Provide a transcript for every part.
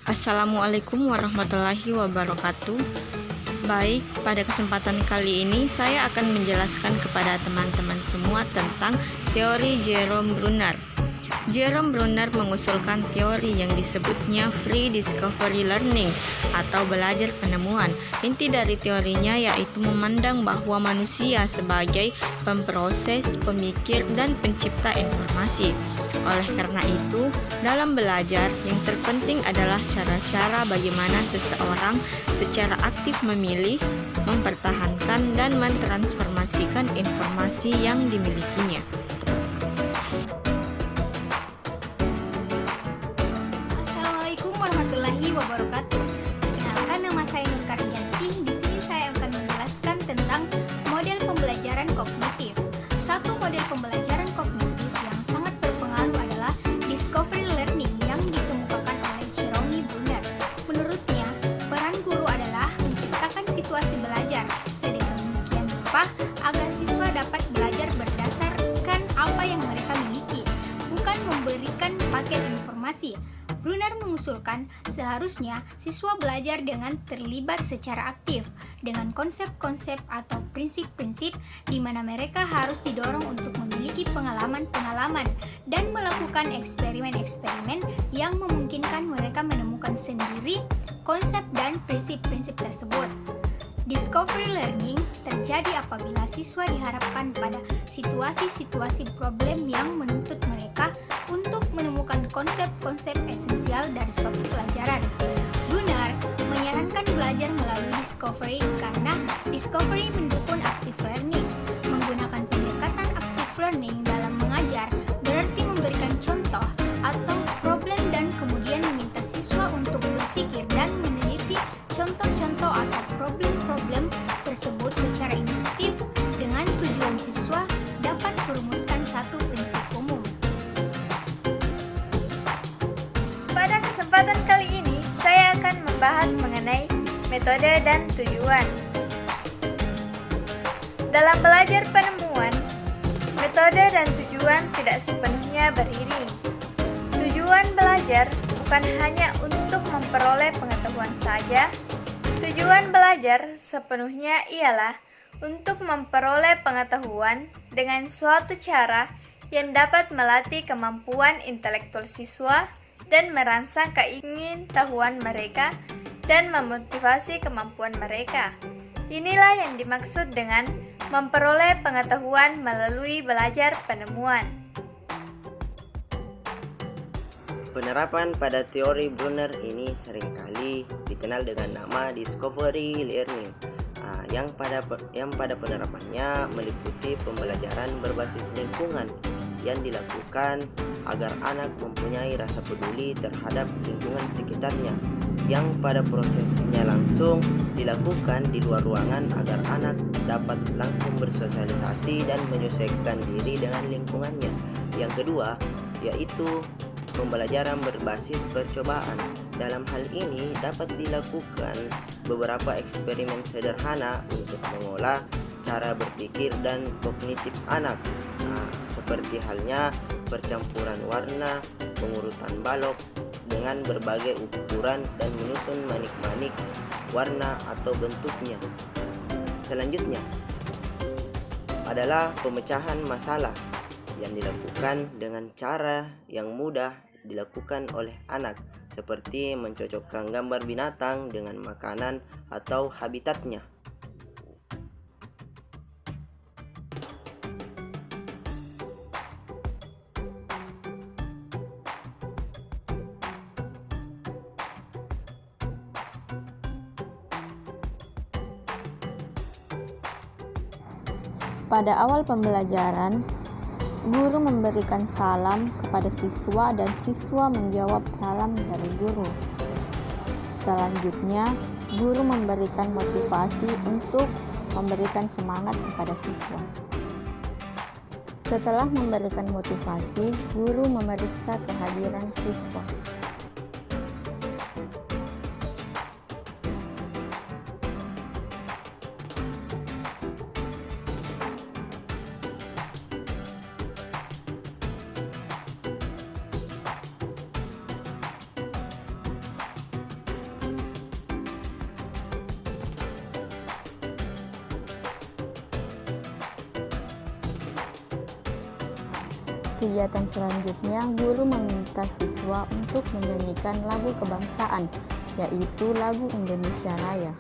Assalamualaikum warahmatullahi wabarakatuh. Baik, pada kesempatan kali ini saya akan menjelaskan kepada teman-teman semua tentang teori Jerome Bruner. Jerome Bruner mengusulkan teori yang disebutnya free discovery learning atau belajar penemuan. Inti dari teorinya yaitu memandang bahwa manusia sebagai pemproses, pemikir, dan pencipta informasi. Oleh karena itu, dalam belajar yang terpenting adalah cara-cara bagaimana seseorang secara aktif memilih, mempertahankan, dan mentransformasikan informasi yang dimilikinya. Assalamualaikum warahmatullahi wabarakatuh. Perkenalkan, nama saya Nur Kardianti. Di sini saya akan menjelaskan tentang model pembelajaran kognitif. Satu model pembelajaran kognitif yang sangat berpengaruh adalah discovery learning yang dikemukakan oleh Jerome Bruner. Menurutnya, peran guru adalah menciptakan situasi belajar sedemikian rupa agar siswa dapat belajar berdasarkan apa yang mereka miliki, bukan memberikan paket informasi. Bruner mengusulkan seharusnya siswa belajar dengan terlibat secara aktif dengan konsep-konsep atau prinsip-prinsip di mana mereka harus didorong untuk memiliki pengalaman-pengalaman dan melakukan eksperimen-eksperimen yang memungkinkan mereka menemukan sendiri konsep dan prinsip-prinsip tersebut. Discovery learning terjadi apabila siswa dihadapkan pada situasi-situasi problem yang menuntut mereka untuk menemukan konsep-konsep esensial dari suatu pelajaran. Bruner menyarankan belajar melalui discovery karena discovery mendukung active learning. Menggunakan pendekatan active learning dalam mengajar berarti memberikan contoh atau problem dan kemudian meminta siswa untuk berpikir dan meneliti contoh-contoh atau problem-problem tersebut secara induktif dengan tujuan siswa dapat merumuskan satu prinsip umum. Pada kesempatan kali ini, saya akan membahas mengenai metode dan tujuan. Dalam belajar penemuan, metode dan tujuan tidak sepenuhnya beriring. Tujuan belajar bukan hanya untuk memperoleh pengetahuan saja. Tujuan belajar sepenuhnya ialah untuk memperoleh pengetahuan dengan suatu cara yang dapat melatih kemampuan intelektual siswa dan merangsang keingintahuan mereka dan memotivasi kemampuan mereka. Inilah yang dimaksud dengan memperoleh pengetahuan melalui belajar penemuan. Penerapan pada teori Bruner ini seringkali dikenal dengan nama discovery learning, yang pada penerapannya meliputi pembelajaran berbasis lingkungan yang dilakukan agar anak mempunyai rasa peduli terhadap lingkungan sekitarnya, yang pada prosesnya langsung dilakukan di luar ruangan agar anak dapat langsung bersosialisasi dan menyesuaikan diri dengan lingkungannya. Yang kedua, yaitu pembelajaran berbasis percobaan. Dalam hal ini dapat dilakukan beberapa eksperimen sederhana untuk mengolah cara berpikir dan kognitif anak, seperti halnya percampuran warna, pengurutan balok dengan berbagai ukuran dan menyusun manik-manik warna atau bentuknya. Selanjutnya adalah pemecahan masalah yang dilakukan dengan cara yang mudah dilakukan oleh anak, seperti mencocokkan gambar binatang dengan makanan atau habitatnya. Pada awal pembelajaran, guru memberikan salam kepada siswa dan siswa menjawab salam dari guru. Selanjutnya, guru memberikan motivasi untuk memberikan semangat kepada siswa. Setelah memberikan motivasi, guru memeriksa kehadiran siswa. kegiatan selanjutnya, guru meminta siswa untuk menyanyikan lagu kebangsaan, yaitu lagu Indonesia Raya.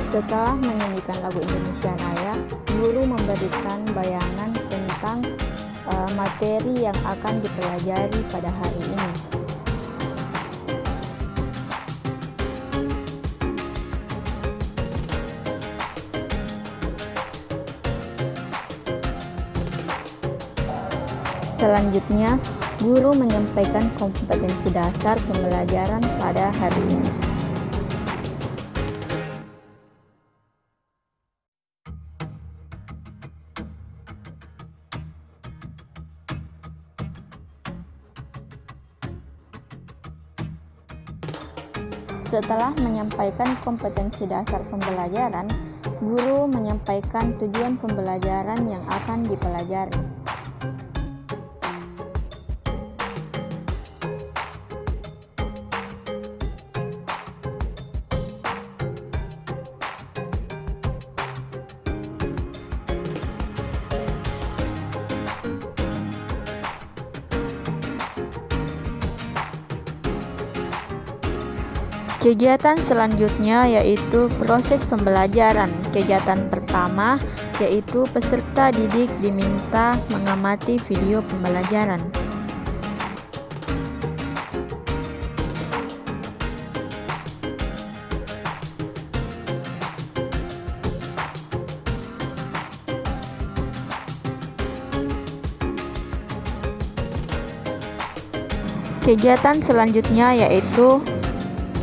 Setelah menyanyikan lagu Indonesia Raya, guru memberikan bayangan tentang materi yang akan dipelajari pada hari ini. Selanjutnya, guru menyampaikan kompetensi dasar pembelajaran pada hari ini. Setelah menyampaikan kompetensi dasar pembelajaran, guru menyampaikan tujuan pembelajaran yang akan dipelajari. Kegiatan selanjutnya yaitu proses pembelajaran. Kegiatan pertama yaitu peserta didik diminta mengamati video pembelajaran. Kegiatan selanjutnya yaitu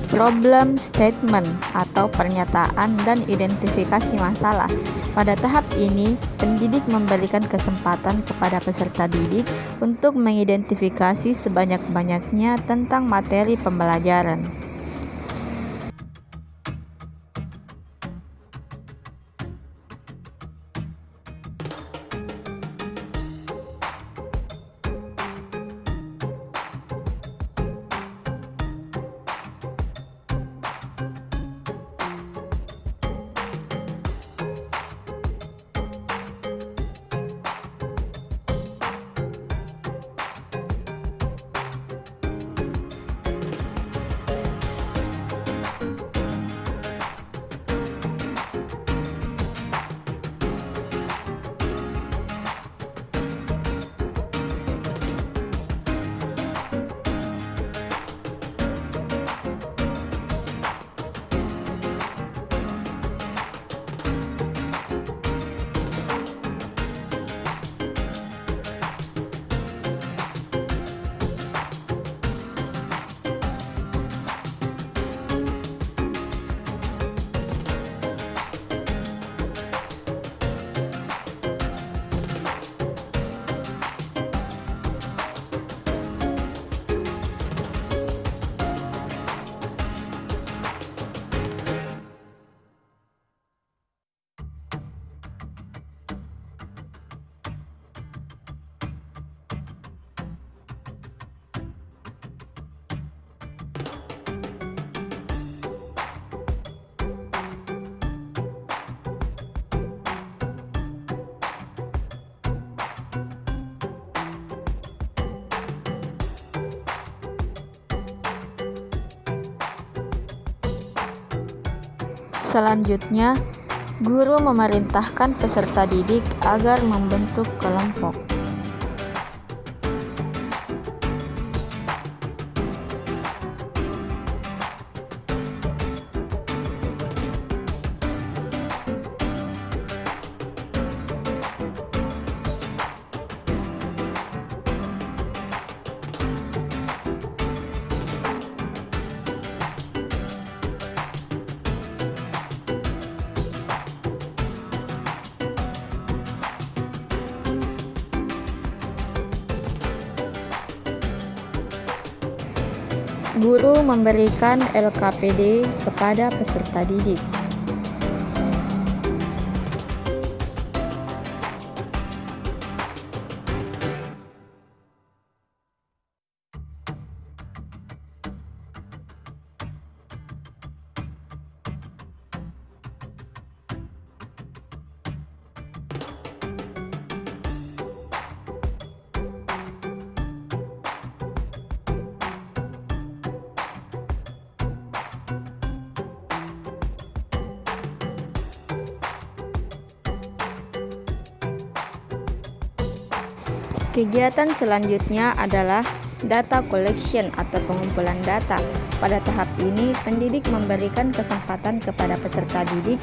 problem statement atau pernyataan dan identifikasi masalah. Pada tahap ini, pendidik memberikan kesempatan kepada peserta didik untuk mengidentifikasi sebanyak-banyaknya tentang materi pembelajaran. Selanjutnya, guru memerintahkan peserta didik agar membentuk kelompok. Guru memberikan LKPD kepada peserta didik. Kegiatan selanjutnya adalah data collection atau pengumpulan data. Pada tahap ini, pendidik memberikan kesempatan kepada peserta didik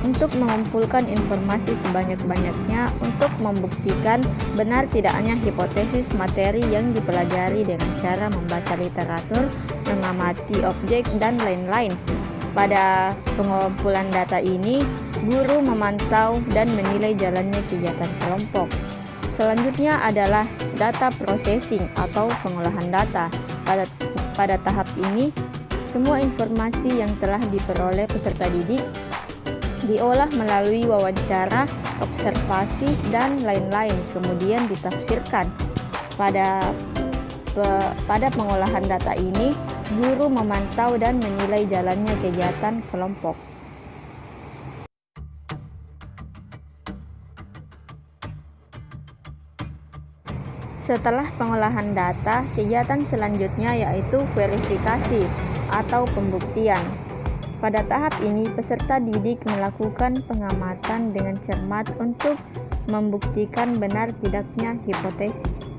untuk mengumpulkan informasi sebanyak-banyaknya untuk membuktikan benar tidaknya hipotesis materi yang dipelajari dengan cara membaca literatur, mengamati objek, dan lain-lain. Pada pengumpulan data ini, guru memantau dan menilai jalannya kegiatan kelompok. Selanjutnya adalah data processing atau pengolahan data. Pada tahap ini, semua informasi yang telah diperoleh peserta didik diolah melalui wawancara, observasi, dan lain-lain, kemudian ditafsirkan. Pada pengolahan data ini, guru memantau dan menilai jalannya kegiatan kelompok. Setelah pengolahan data, kegiatan selanjutnya yaitu verifikasi atau pembuktian. Pada tahap ini, peserta didik melakukan pengamatan dengan cermat untuk membuktikan benar tidaknya hipotesis.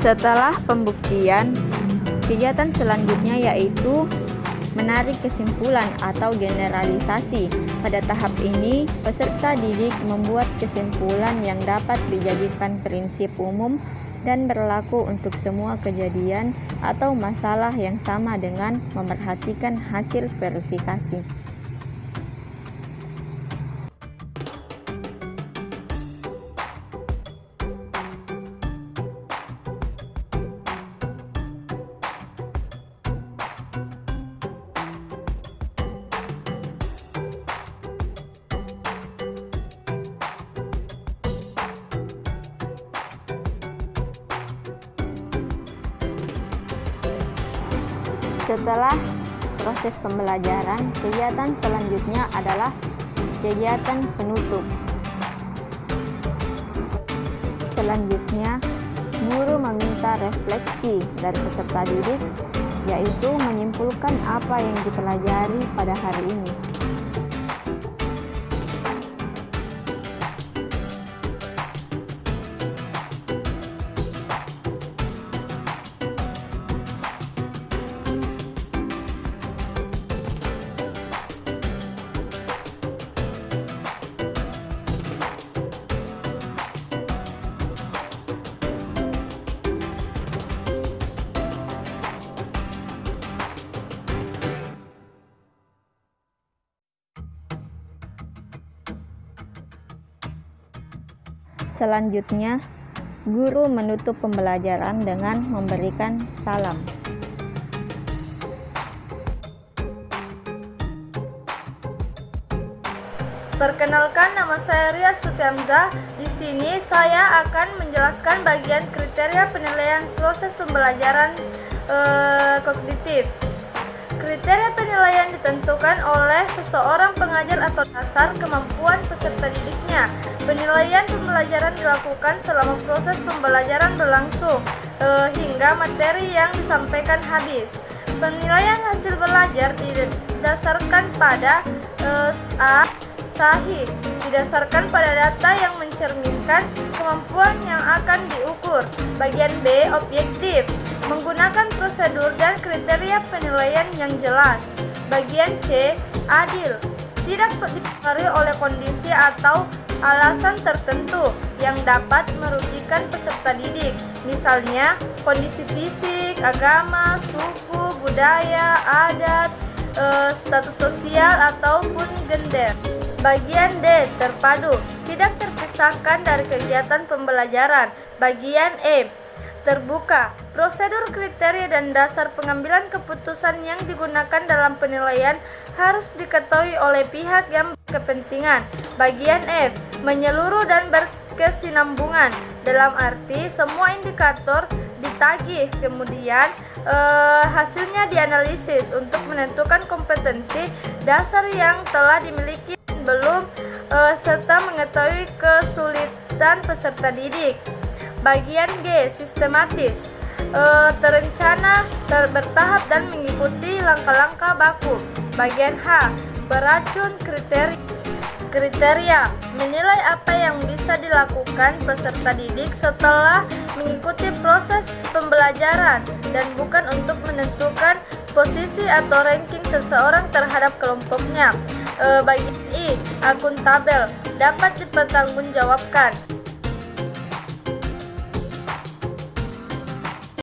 Setelah pembuktian, kegiatan selanjutnya yaitu menarik kesimpulan atau generalisasi. Pada tahap ini, peserta didik membuat kesimpulan yang dapat dijadikan prinsip umum dan berlaku untuk semua kejadian atau masalah yang sama dengan memerhatikan hasil verifikasi. Setelah proses pembelajaran, kegiatan selanjutnya adalah kegiatan penutup. Selanjutnya, guru meminta refleksi dari peserta didik, yaitu menyimpulkan apa yang dipelajari pada hari ini. Selanjutnya, guru menutup pembelajaran dengan memberikan salam. Perkenalkan, nama saya Ria Sutiamzah. Di sini saya akan menjelaskan bagian kriteria penilaian proses pembelajaran kognitif. Kriteria penilaian ditentukan oleh seseorang pengajar atau dasar kemampuan peserta didiknya. Penilaian pembelajaran dilakukan selama proses pembelajaran berlangsung. hingga materi yang disampaikan habis. Penilaian hasil belajar didasarkan pada A. Sahih, didasarkan pada data yang mencerminkan kemampuan yang akan diukur. Bagian B. Objektif, menggunakan prosedur dan kriteria penilaian yang jelas. Bagian C. Adil, tidak dipengaruhi oleh kondisi atau alasan tertentu yang dapat merugikan peserta didik, misalnya kondisi fisik, agama, suku, budaya, adat, status sosial, ataupun gender. Bagian D. Terpadu, tidak terpisahkan dari kegiatan pembelajaran. Bagian E. Terbuka, prosedur, kriteria, dan dasar pengambilan keputusan yang digunakan dalam penilaian harus diketahui oleh pihak yang berkepentingan. Bagian F. Menyeluruh dan berkesinambungan, dalam arti semua indikator ditagih, kemudian hasilnya dianalisis untuk menentukan kompetensi dasar yang telah dimiliki belum serta mengetahui kesulitan peserta didik. Bagian G. Sistematis, terencana, bertahap, dan mengikuti langkah-langkah baku. Bagian H. Beracun, kriteria, menilai apa yang bisa dilakukan peserta didik setelah mengikuti proses pembelajaran dan bukan untuk menentukan posisi atau ranking seseorang terhadap kelompoknya. Bagian I. Akuntabel, dapat dipertanggungjawabkan.